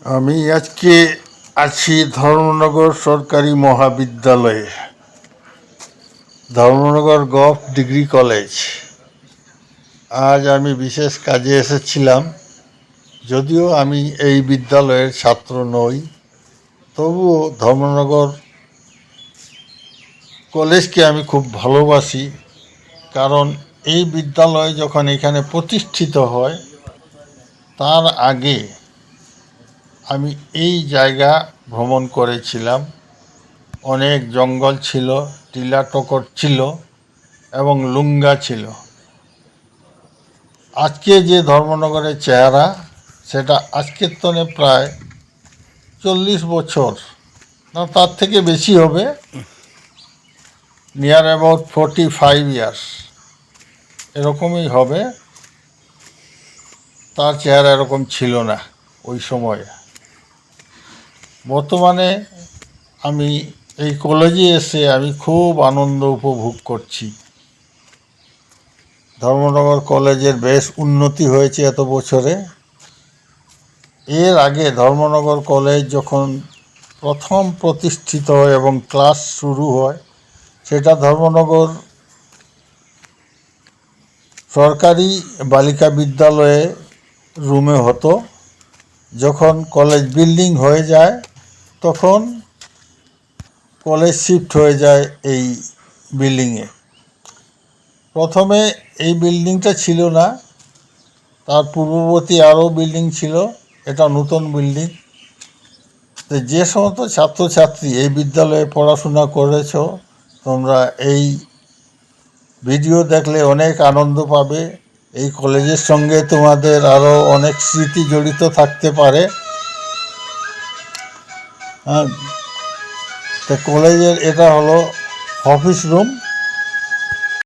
আমি আজকে আছি ধর্মনগর সরকারি মহাবিদ্যালয়ে, ধর্মনগর গভ ডিগ্রি কলেজ। আজ আমি বিশেষ কাজে এসেছিলাম। যদিও আমি এই বিদ্যালয়ের ছাত্র নই, তবুও ধর্মনগর কলেজকে আমি খুব ভালোবাসি। কারণ এই বিদ্যালয় যখন এখানে প্রতিষ্ঠিত হয়, তার আগে আমি এই জায়গা ভ্রমণ করেছিলাম। অনেক জঙ্গল ছিল, টিলা টোকর ছিল এবং লুঙ্গা ছিল। আজকে যে ধর্মনগরের চেহারা, সেটা আজকের তনে প্রায় 40 বছর, না তার থেকে বেশি হবে, নিয়ার অ্যাবাউট 45 ইয়ার্স এরকমই হবে। তার চেহারা এরকম ছিল না ওই সময়ে। বর্তমানে আমি এই কলেজে এসে আমি খুব আনন্দ উপভোগ করছি। ধর্মনগর কলেজের বেশ উন্নতি হয়েছে এত বছরে। এর আগে ধর্মনগর কলেজ যখন প্রথম প্রতিষ্ঠিত হয় এবং ক্লাস শুরু হয়, সেটা ধর্মনগর সরকারি বালিকা বিদ্যালয়ে রুমে হতো। যখন কলেজ বিল্ডিং হয়ে যায়, তখন কলেজ শিফট হয়ে যায় এই বিল্ডিংয়ে। প্রথমে এই বিল্ডিংটা ছিল না, তার পূর্ববর্তী আরও বিল্ডিং ছিল। এটা নতুন বিল্ডিং। তো যে সমস্ত ছাত্রছাত্রী এই বিদ্যালয়ে পড়াশোনা করেছ, তোমরা এই ভিডিও দেখলে অনেক আনন্দ পাবে। এই কলেজের সঙ্গে তোমাদের আরও অনেক স্মৃতি জড়িত থাকতে পারে। হ্যাঁ, তো কলেজের এটা হলো অফিস রুম।